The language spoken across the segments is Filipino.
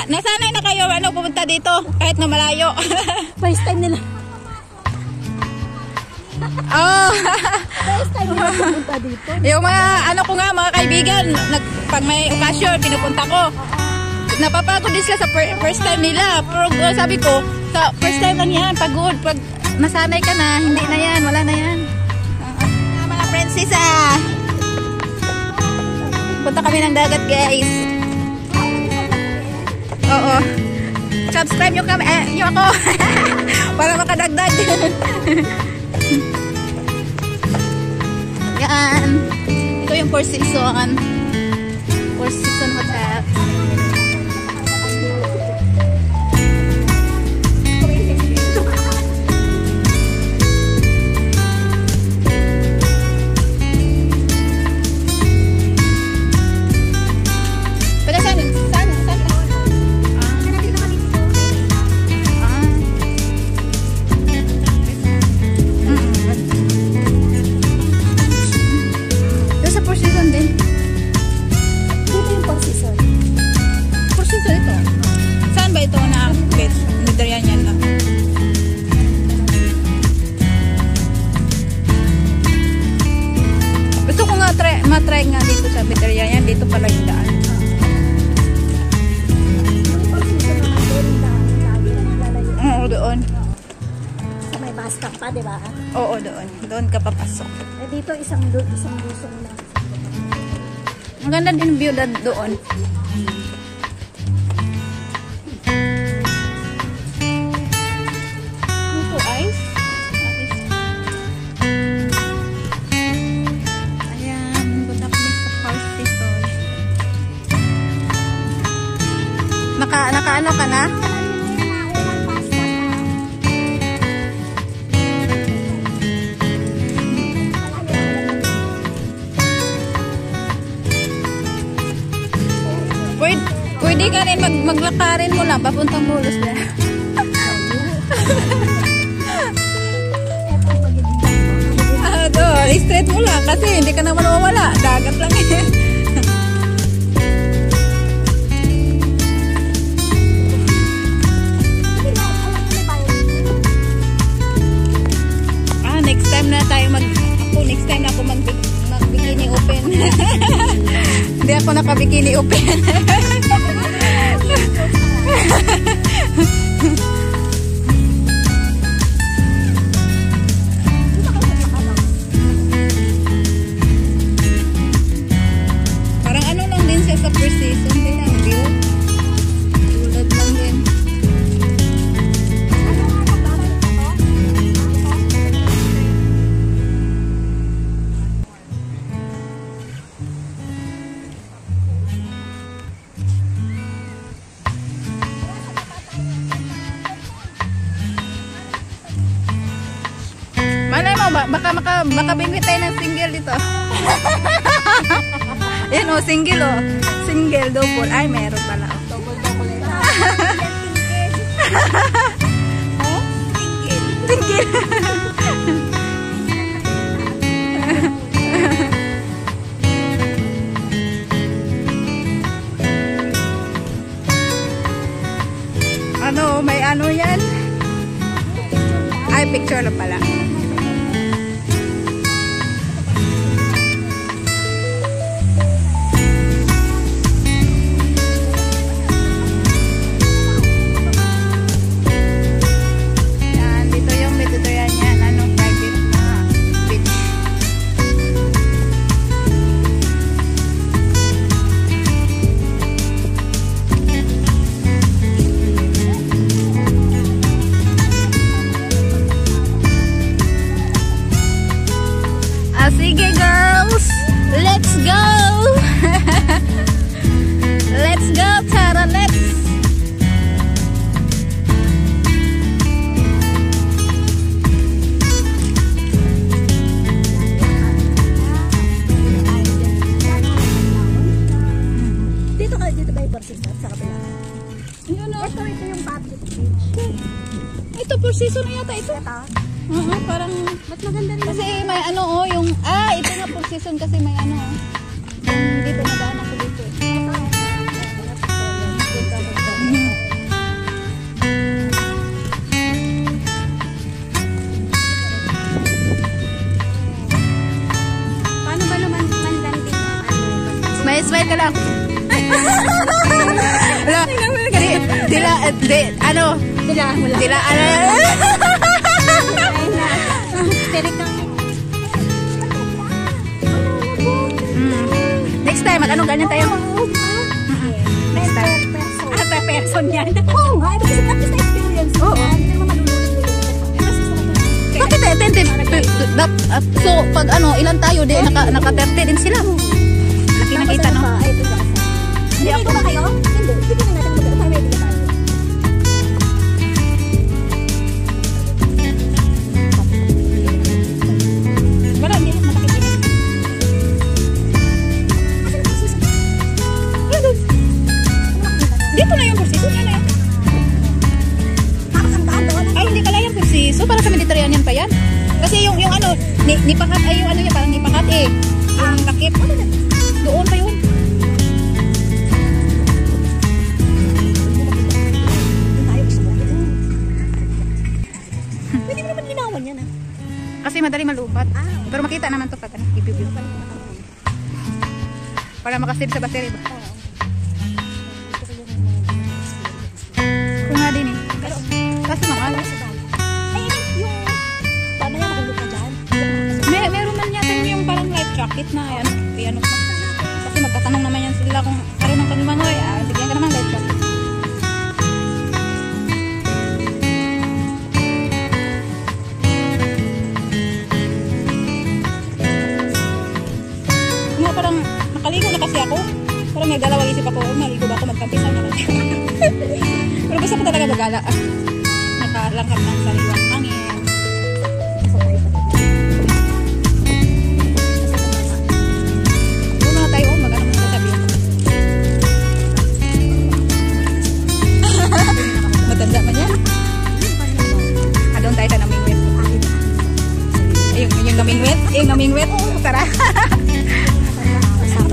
nasanay na kayo pumunta dito kahit na malayo. First time nila. Oh. First time nila pumunta dito. Yung mga mga kaibigan, pag may okasyon pinupunta ko. Napapagod din sila sa first time nila. Pero sabi ko, sa first time lang yan, pagod. Pag nasanay ka na, hindi na yan, wala na yan. Mga prinsesa. Punta kami ng dagat, guys. Oo. Subscribe nyo kami, nyo ako. Para makadagdag. Yan. Ito yung Four Seasons. Four Seasons Hotel. Matry nga dito sa Mediterranean, dito pala yung daan. Oo, doon. Sa may bus stop pa, di ba? Oo, doon. Doon ka papasok. Eh, dito isang lusong na. Maganda din view doon. Ito ice. Naka-ano ka na? Pwede ka rin maglakarin mo lang papuntang Mulos na. Straight mo lang kasi hindi ka naman mawawala. Dagat lang eh. Next time na ako mag-bikini open. Hindi ako naka-bikini open. Parang ano lang din siya sa first season din ang view. Tulad lang din. Baka bingwit tayo ng single dito. Yan o, single o. Single, double. Ay, meron pala. Double. Oh? Single. May ano yan? Ay, picture na pala. Sige girls, let's go. Let's go, Tara, let's. Dito ba yung Persisat sa kabila? Yun o. Ito yung public beach. Ito, Persisat na yata ito. Parang ba't maganda rin kasi may ano yung ito nga full season kasi may ano dito nadaan ako dito. ka lang. Wala, ano? Dila, ano? Next time, ano ganyan tayo? Next time. Per person yan. Oo nga, ito kasi practice na experience. Oo. Hindi naman malulunod. Bakit so, pag ano, ilan tayo, di, naka-30 din sila. Laki nakita, no? Hindi ako ba kayo? Hindi. Hindi na natin mag-ano. Para may tayo. Wala, hindi na matakitin. Dito na yung kursiso. Yan na yan. Ay, hindi pala yung kursiso. Para sa Mediterranean pa yan. Kasi yung ano, nipakat, ay yung ano niya, parang nipakat eh. Yung takip. Doon pa yun. Pwede mo naman ginawan yan, ah. Kasi madali malupat. Pero makita naman to pag ano, i-view. Para makasave sa battery ba? Kung nga din eh. Kasi mahal. Ay, yung... Paano yan? Makulog ka dyan? Meron man yata yung parang life jacket na ano pa. Kasi magtatanong naman yan sila kung marunong ka lumangoy. Bigyan ka naman life jacket. Nga parang nakaligo na kasi ako. Parang may dalawang isip ako. Maligo ba ako magkampisan na lang. Pero gusto ko talaga magala. Nakalanghap ng sariwang hangin. Matanda man yan. Doon tayo sa namingwit. Yung namingwit? Yung namingwit? Tara.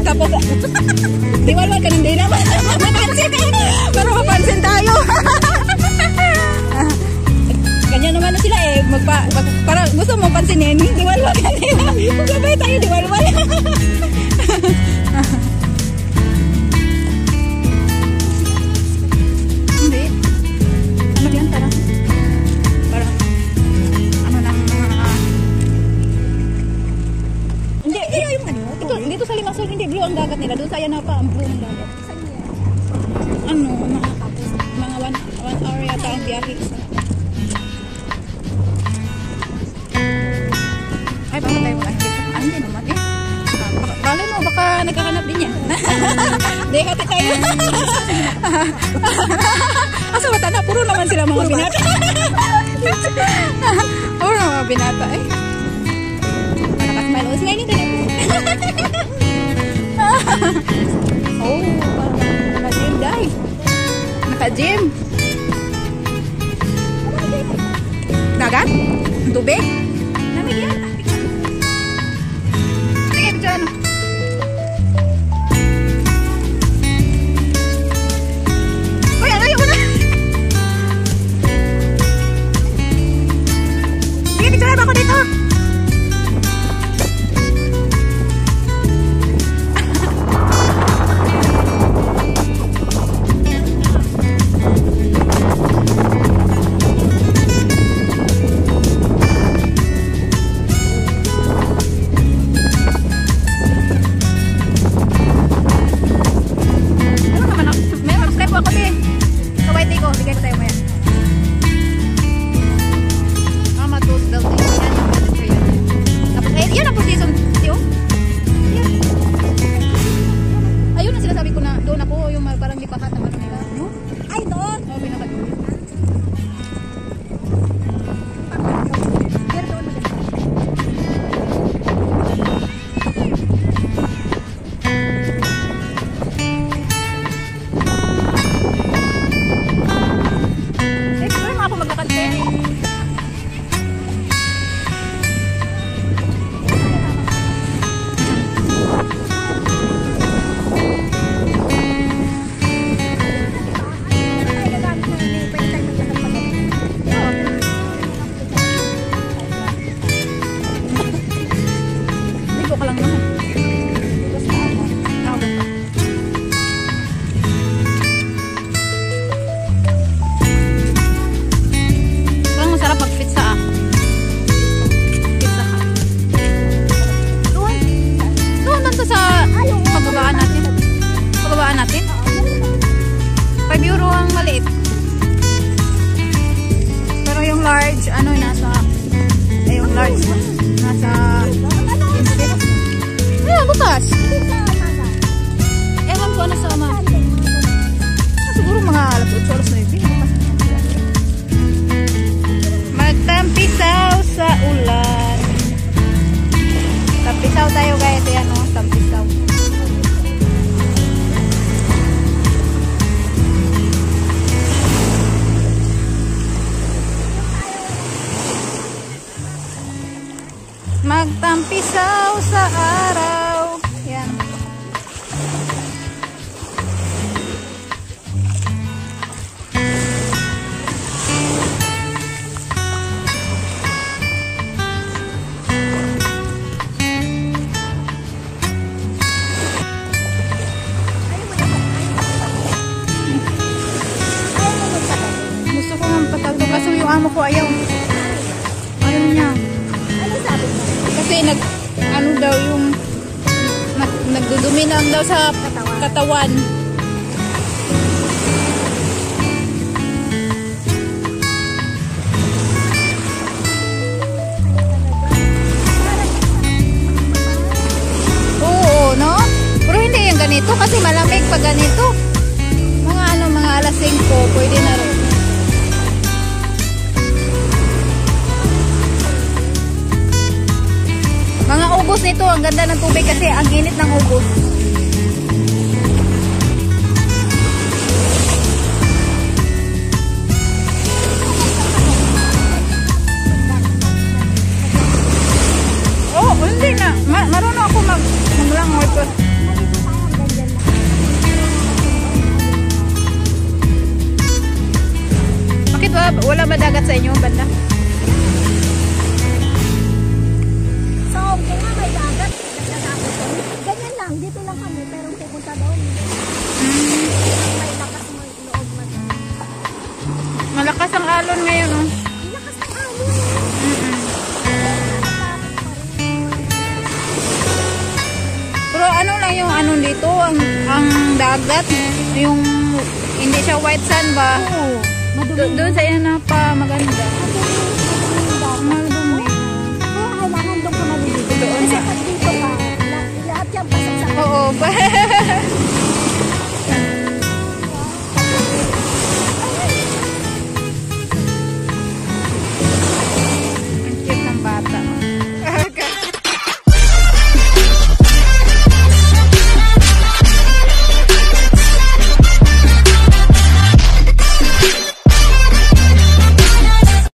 Tapos, diwalwal ka hindi naman. Mapansin eh. Pero mapansin tayo. Ganyan naman na sila eh. Para gusto mong pansinin, diwalwal ka nila. Sabay tayo diwalwal. Dito sa Limassol, hindi blue ang dagat nila. Doon sa Ayanapa, ang blue ng dagat. Ano, mga 1 hour yata ang biyahe. Ay, baka tayo wala dito. Ay, hindi naman eh. Bala mo, baka nagkakanap din yan. Hindi, hati tayo. Asa mata na, puro naman sila mga binata. Puro mga binata eh. Malakas-malos. Ngayon din ako. Oh, naka-gym dahil. Naka-gym. Dagat? Tubig? Lamig yan. Sige, picture ano. Uy, ano yung una? Sige, picture ako dito. Magtampisaw sa araw. Yan. Gusto ko ng patalo kasi yung amo ko ayaw. Ayaw niya. Ano sabi mo? Kasi ano daw yung nagdudumi lang daw sa katawan. Oo, no? Pero hindi yung ganito kasi malamig pag ganito. Mga alas 5, pwede na rin. Mga ubos nito, ang ganda ng tubig kasi ang init ng ubos. Oh, hindi na. Marunong ako maglangoy ko. Bakit wala ba dagat sa inyo, banda? So, okay nga, may dagat. Ganyan lang, dito lang kami, pero pupunta doon. May lakas mo yung loob mo. Malakas ang alon ngayon, oh. Ang lakas ng alon. Pero ano lang yung ano dito, ang dagat, yung hindi siya white sand ba? Oo, madumi. Doon sa yan na pa maganda. Madumi. Oo, kailangan doon ka maliligo. Doon Kasi na. pag dito ka, lahat yan pasok sa Oo,